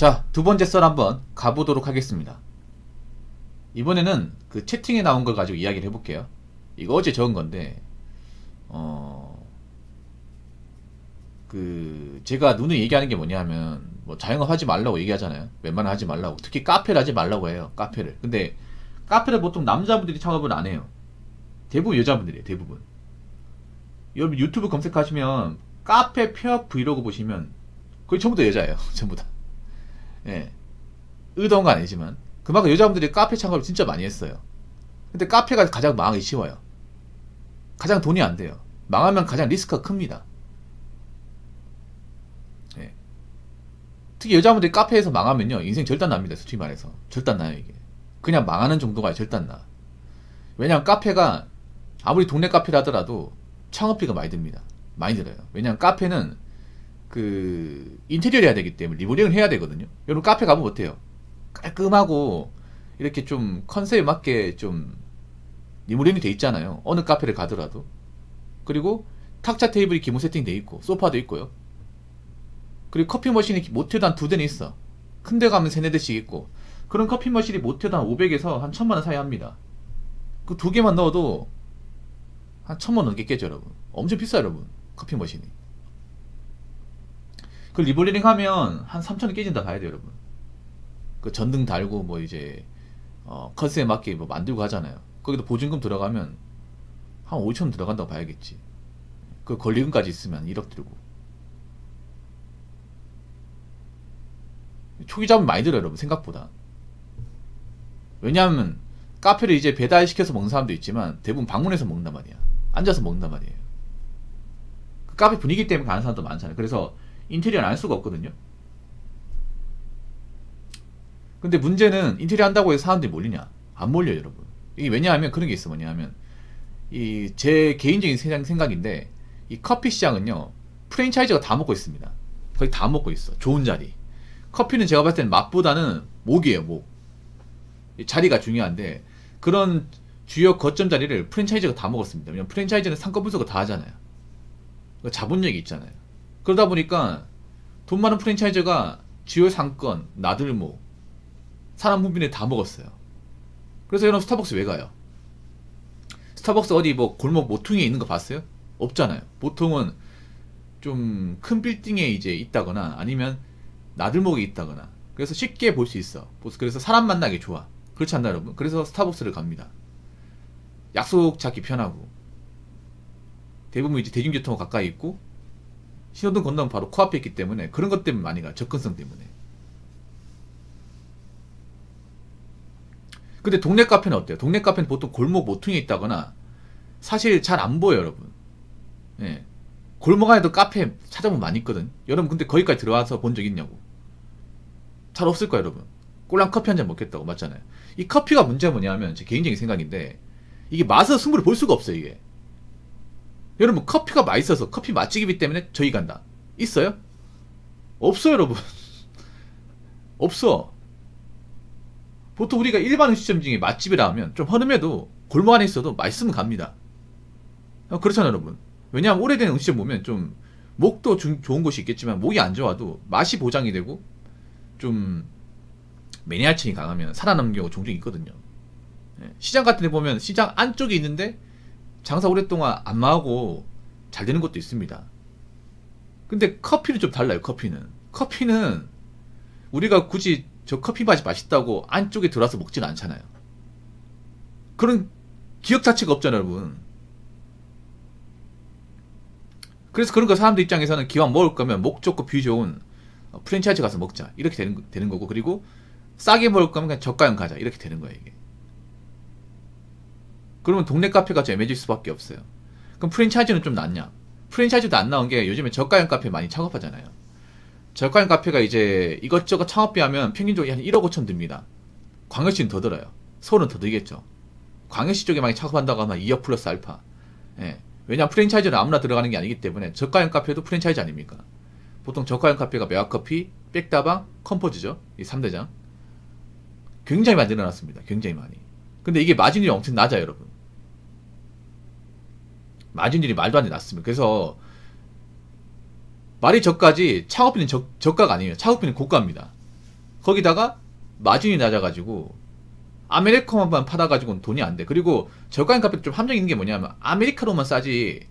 자, 두 번째 썰 한번 가보도록 하겠습니다. 이번에는 그 채팅에 나온 걸 가지고 이야기를 해볼게요. 이거 어제 적은 건데, 제가 누누이 얘기하는 게 뭐냐면, 뭐 자영업 하지 말라고 얘기하잖아요. 웬만하면 하지 말라고. 특히 카페를 하지 말라고 해요. 카페를. 근데 카페를 보통 남자분들이 창업을 안 해요. 대부분 여자분들이에요. 대부분. 여러분 유튜브 검색하시면 카페 폐업 브이로그 보시면 거의 전부 다 여자예요. 전부 다. 예. 의도한 건 아니지만 그만큼 여자분들이 카페 창업을 진짜 많이 했어요. 근데 카페가 가장 망하기 쉬워요. 가장 돈이 안 돼요. 망하면 가장 리스크가 큽니다. 예. 특히 여자분들이 카페에서 망하면요 인생 절단 납니다. 솔직히 말해서 절단 나요. 이게 그냥 망하는 정도가 절단 나. 왜냐면 카페가 아무리 동네 카페를 하더라도 창업비가 많이 듭니다. 많이 들어요. 왜냐면 카페는 인테리어를 해야 되기 때문에 리모델링을 해야 되거든요. 여러분 카페 가면 어때요? 깔끔하고 이렇게 좀 컨셉에 맞게 좀 리모델링이 돼 있잖아요. 어느 카페를 가더라도. 그리고 탁자 테이블이 기본 세팅 돼 있고 소파도 있고요. 그리고 커피 머신이 못해도 한 2대는 있어. 큰 데 가면 3-4대씩 있고. 그런 커피 머신이 못해도 한 500에서 한 1000만원 사이 합니다. 그 2개만 넣어도 한 1000만원 넘게 깨죠 여러분. 엄청 비싸요 여러분. 커피 머신이. 그 리모델링 하면 한 3,000원 깨진다 봐야 돼요 여러분. 그 전등 달고 뭐 이제 컨셉에 맞게 뭐 만들고 하잖아요. 거기도 보증금 들어가면 한 5,000원 들어간다고 봐야겠지. 그 권리금까지 있으면 1억 들고. 초기 자본 많이 들어요 여러분. 생각보다. 왜냐하면 카페를 이제 배달시켜서 먹는 사람도 있지만 대부분 방문해서 먹는단 말이야. 앉아서 먹는단 말이에요. 그 카페 분위기 때문에 가는 사람도 많잖아요. 그래서 인테리어는 안 할 수가 없거든요. 근데 문제는 인테리어 한다고 해서 사람들이 몰리냐? 안 몰려요 여러분. 이게 왜냐하면 그런 게 있어. 뭐냐면 제 개인적인 생각인데 이 커피 시장은요 프랜차이즈가 다 먹고 있습니다. 거의 다 먹고 있어. 좋은 자리. 커피는 제가 봤을 때는 맛보다는 목이에요. 목. 자리가 중요한데 그런 주요 거점 자리를 프랜차이즈가 다 먹었습니다. 왜냐면 프랜차이즈는 상권 분석을 다 하잖아요. 자본력이 있잖아요. 그러다 보니까 돈 많은 프랜차이즈가 주요 상권, 나들목, 사람 후빈에 다 먹었어요. 그래서 여러분 스타벅스 왜 가요? 스타벅스 어디 뭐 골목 모퉁이에 있는 거 봤어요? 없잖아요. 보통은 좀 큰 빌딩에 이제 있다거나 아니면 나들목에 있다거나 그래서 쉽게 볼 수 있어. 그래서 사람 만나기 좋아. 그렇지 않나 여러분? 그래서 스타벅스를 갑니다. 약속 잡기 편하고 대부분 이제 대중교통 가까이 있고 신호등 건너면 바로 코앞에 있기 때문에 그런 것 때문에 많이 가. 접근성 때문에. 근데 동네 카페는 어때요? 동네 카페는 보통 골목 모퉁이에 있다거나 사실 잘 안 보여요 여러분. 예. 골목 안에도 카페 찾아보면 많이 있거든. 여러분 근데 거기까지 들어와서 본 적 있냐고. 잘 없을 거야 여러분. 꼴랑 커피 한 잔 먹겠다고. 맞잖아요. 이 커피가 문제가 뭐냐면 제 개인적인 생각인데 이게 맛을 승부를 볼 수가 없어요 이게. 여러분 커피가 맛있어서 커피 맛집이기 때문에 저희 간다. 있어요? 없어요 여러분. 없어. 보통 우리가 일반 음식점 중에 맛집이라 하면 좀 허름해도 골목 안에 있어도 맛있으면 갑니다. 그렇잖아요 여러분. 왜냐하면 오래된 음식점 보면 좀 목도 좋은 곳이 있겠지만 목이 안 좋아도 맛이 보장이 되고 좀 매니아층이 강하면 살아남는 경우가 종종 있거든요. 시장 같은 데 보면 시장 안쪽에 있는데 장사 오랫동안 안 망하고 잘 되는 것도 있습니다. 근데 커피는 좀 달라요. 커피는 우리가 굳이 저 커피 맛이 맛있다고 안쪽에 들어와서 먹지는 않잖아요. 그런 기억 자체가 없잖아요 여러분. 그래서 그런 거 사람들 입장에서는 기왕 먹을 거면 목 좋고 뷰 좋은 프랜차이즈 가서 먹자 이렇게 되는 거고, 그리고 싸게 먹을 거면 그냥 저가형 가자 이렇게 되는 거예요 이게. 그러면 동네 카페가 좀 애매해질 수밖에 없어요. 그럼 프랜차이즈는 좀 낫냐? 프랜차이즈도 안 나온 게 요즘에 저가형 카페 많이 창업하잖아요. 저가형 카페가 이제 이것저것 창업비 하면 평균적으로 한 1억 5천 듭니다. 광역시는 더 들어요. 서울은 더 들겠죠. 광역시 쪽에 많이 창업한다고 하면 2억 플러스 알파. 예. 왜냐면 프랜차이즈는 아무나 들어가는 게 아니기 때문에. 저가형 카페도 프랜차이즈 아닙니까? 보통 저가형 카페가 매화커피, 백다방, 컴포즈죠. 이 3대장. 굉장히 많이 늘어났습니다. 굉장히 많이. 근데 이게 마진율이 엄청 낮아요 여러분. 마진율이 말도 안 돼 낮습니다. 그래서 말이 저가지 창업비는 저가가 아니에요. 창업비는 고가입니다. 거기다가 마진이 낮아가지고 아메리카노만 팔아가지고는 돈이 안 돼. 그리고 저가형 카페도 좀 함정 있는 게 뭐냐면 아메리카노만 싸지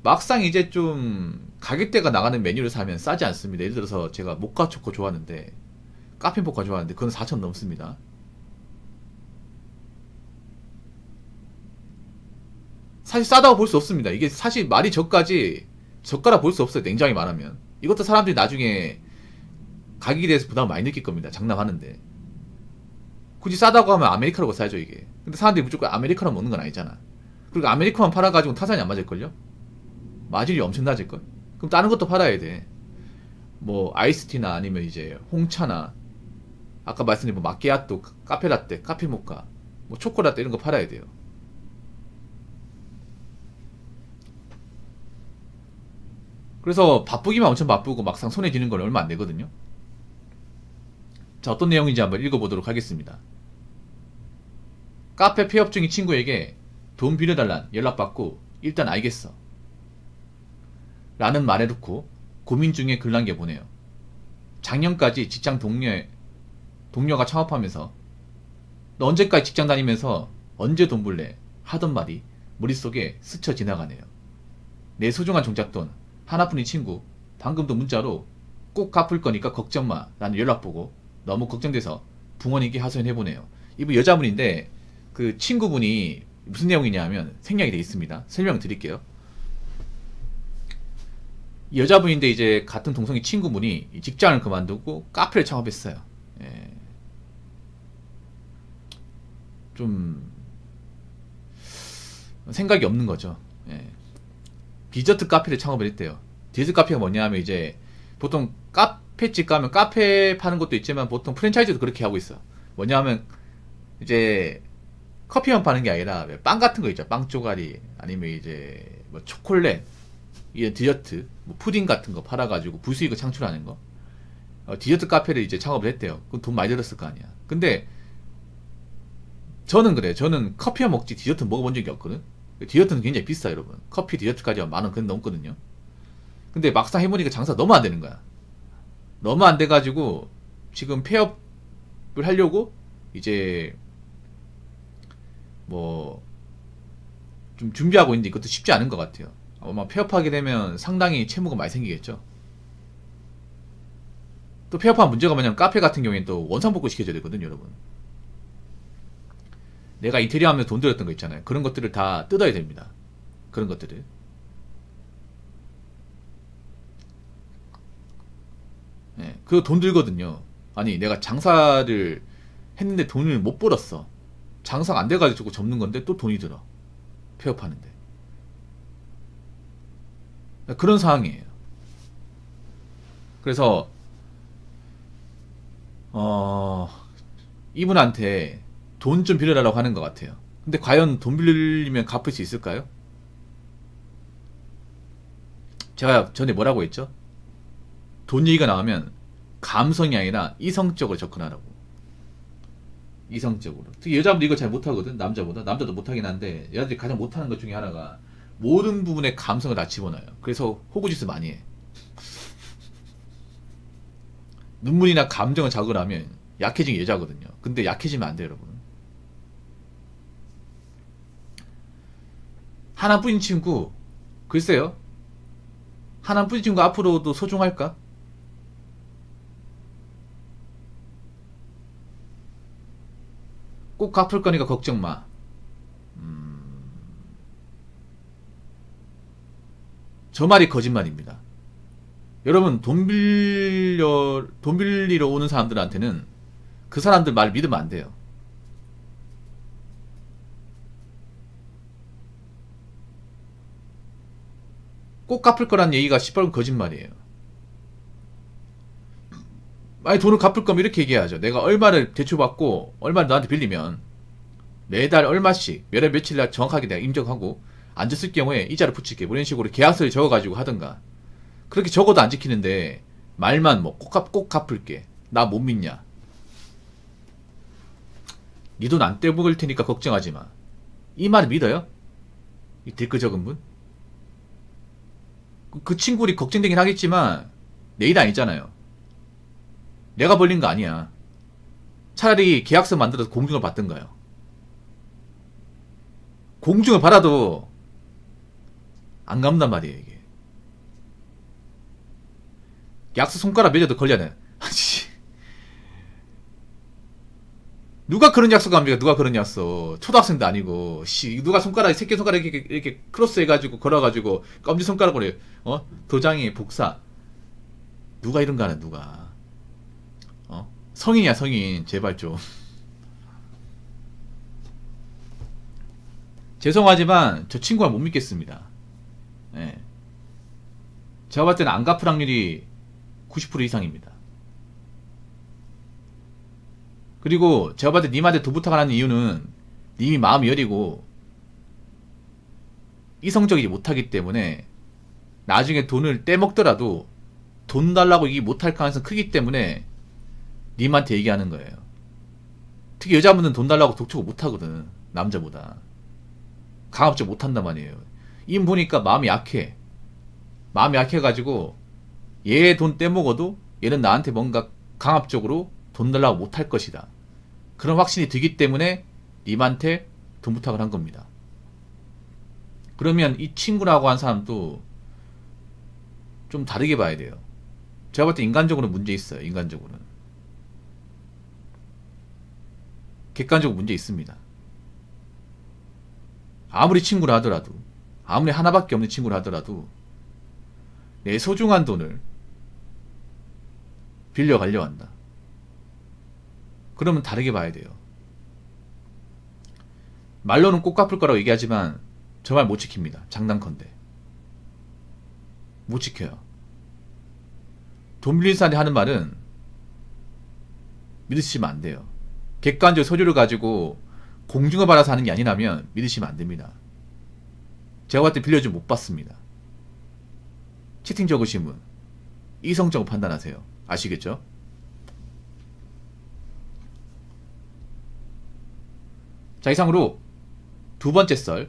막상 이제 좀 가격대가 나가는 메뉴를 사면 싸지 않습니다. 예를 들어서 제가 모카 초코 좋아하는데 카페 모카 좋아하는데 그건 4,000 넘습니다. 사실 싸다고 볼 수 없습니다. 이게 사실 말이 저가라 볼 수 없어요. 냉정히 말하면. 이것도 사람들이 나중에 가격에 대해서 부담을 많이 느낄 겁니다. 장담하는데. 굳이 싸다고 하면 아메리카노가 싸죠, 이게. 근데 사람들이 무조건 아메리카노 먹는 건 아니잖아. 그리고 아메리카노만 팔아가지고 타산이 안 맞을걸요? 마진이 엄청 낮을걸? 그럼 다른 것도 팔아야 돼. 뭐, 아이스티나 아니면 이제 홍차나, 아까 말씀드린 뭐 마끼아또, 카페라떼, 카페모카, 뭐 초코라떼 이런 거 팔아야 돼요. 그래서 바쁘기만 엄청 바쁘고 막상 손에 쥐는 건 얼마 안 되거든요. 자, 어떤 내용인지 한번 읽어보도록 하겠습니다. 카페 폐업 중인 친구에게 돈 빌려달란 연락받고 일단 알겠어 라는 말해놓고 고민 중에 글 남겨보내요. 작년까지 직장 동료가 창업하면서 너 언제까지 직장 다니면서 언제 돈 벌래 하던 말이 머릿속에 스쳐 지나가네요. 내 소중한 종잣돈 하나뿐인 친구 방금도 문자로 꼭 갚을 거니까 걱정마 라는 연락 보고 너무 걱정돼서 부모님께 하소연해보네요. 이분 여자분인데 그 친구분이 무슨 내용이냐 면 생략이 되어 있습니다. 설명 드릴게요. 이 여자분인데 이제 같은 동성애 친구분이 직장을 그만두고 카페를 창업했어요. 예. 좀 생각이 없는 거죠. 예. 디저트 카페를 창업을 했대요. 디저트 카페가 뭐냐 하면 이제 보통 카페집 가면 카페 파는 것도 있지만 보통 프랜차이즈도 그렇게 하고 있어. 뭐냐 하면 이제 커피만 파는 게 아니라 빵 같은 거 있죠. 빵 쪼가리 아니면 이제 뭐 초콜릿 이런 디저트 뭐 푸딩 같은 거 팔아가지고 부수익을 창출하는 거. 디저트 카페를 이제 창업을 했대요. 그럼 돈 많이 들었을 거 아니야. 근데 저는 그래. 저는 커피만 먹지 디저트 먹어본 적이 없거든. 디저트는 굉장히 비싸 여러분. 커피 디저트까지 하면 10,000원 근 넘거든요. 근데 막상 해보니까 장사가 너무 안 되는 거야. 너무 안 돼가지고 지금 폐업을 하려고 이제 뭐 좀 준비하고 있는데 이것도 쉽지 않은 것 같아요. 아마 폐업하게 되면 상당히 채무가 많이 생기겠죠. 또 폐업한 문제가 뭐냐면 카페 같은 경우에는 또 원상복구 시켜줘야 되거든요 여러분. 내가 인테리어 하면서 돈 들였던 거 있잖아요. 그런 것들을 다 뜯어야 됩니다. 그런 것들을. 네, 그거 돈 들거든요. 아니 내가 장사를 했는데 돈을 못 벌었어. 장사가 안 돼가지고 접는 건데 또 돈이 들어. 폐업하는데. 그런 상황이에요. 그래서 이분한테 돈 좀 빌려달라고 하는 것 같아요. 근데 과연 돈 빌리면 갚을 수 있을까요? 제가 전에 뭐라고 했죠? 돈 얘기가 나오면 감성이 아니라 이성적으로 접근하라고. 이성적으로. 특히 여자분들 이거 잘 못하거든. 남자보다. 남자도 못하긴 한데 여자들이 가장 못하는 것 중에 하나가 모든 부분에 감성을 다 집어넣어요. 그래서 호구짓을 많이 해. 눈물이나 감정을 자극을 하면 약해진 게 여자거든요. 근데 약해지면 안 돼요 여러분. 하나뿐인 친구 글쎄요. 하나뿐인 친구 앞으로도 소중할까? 꼭 갚을 거니까 걱정 마. 저 말이 거짓말입니다. 여러분 돈 빌리러 오는 사람들한테는 그 사람들 말 믿으면 안 돼요. 꼭 갚을 거란 얘기가 시뻘건 거짓말이에요. 아니 돈을 갚을 거면 이렇게 얘기해야죠. 내가 얼마를 대출받고 얼마를 너한테 빌리면 매달 얼마씩 몇 월 며칠 날 정확하게 내가 인정하고 안 줬을 경우에 이자를 붙일게. 뭐 이런 식으로 계약서를 적어가지고 하든가. 그렇게 적어도 안 지키는데 말만 뭐 꼭 갚을게. 나 못 믿냐. 네 돈 안 떼먹을 테니까 걱정하지 마. 이 말 믿어요? 이 댓글 적은 분? 그 친구들이 걱정되긴 하겠지만 내 일 아니잖아요. 내가 벌린 거 아니야. 차라리 계약서 만들어서 공증을 받든가요. 공증을 받아도 안 갚는단 말이에요, 이게. 약속 손가락 매겨도 걸려네. 누가 그런 약속 합니까? 누가 그런 약속. 초등학생도 아니고, 누가 손가락, 새끼손가락 이렇게 크로스 해가지고, 걸어가지고, 검지손가락으로, 도장에 복사. 누가 이런 거 하나, 누가. 성인이야, 성인. 제발 좀. 죄송하지만, 저 친구가 못 믿겠습니다. 예. 제가 봤을 때는 안 갚을 확률이 90% 이상입니다. 그리고 제가 봤을 때 님한테 돈 부탁하는 이유는 님이 마음이 여리고 이성적이지 못하기 때문에 나중에 돈을 떼먹더라도 돈 달라고 얘기 못할 가능성이 크기 때문에 님한테 얘기하는 거예요. 특히 여자분은 돈 달라고 독촉을 못하거든. 남자보다. 강압적 못한단 말이에요. 임 보니까 마음이 약해. 마음이 약해가지고 얘 돈 떼먹어도 얘는 나한테 뭔가 강압적으로 돈 달라고 못할 것이다. 그런 확신이 들기 때문에 님한테 돈 부탁을 한 겁니다. 그러면 이 친구라고 한 사람도 좀 다르게 봐야 돼요. 제가 볼 때 인간적으로 문제 있어요. 인간적으로는. 객관적으로 문제 있습니다. 아무리 친구라 하더라도, 아무리 하나밖에 없는 친구라 하더라도 내 소중한 돈을 빌려가려 한다. 그러면 다르게 봐야 돼요. 말로는 꼭 갚을 거라고 얘기하지만 저 말 못 지킵니다. 장난컨대. 못 지켜요. 돈 빌린 사람이 하는 말은 믿으시면 안 돼요. 객관적 서류를 가지고 공증을 받아서 하는 게 아니라면 믿으시면 안 됩니다. 제가 봤을 때 빌려주면 못 받습니다. 채팅 적으신 분 이성적으로 판단하세요. 아시겠죠? 자, 이상으로 두 번째 썰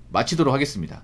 마치도록 하겠습니다.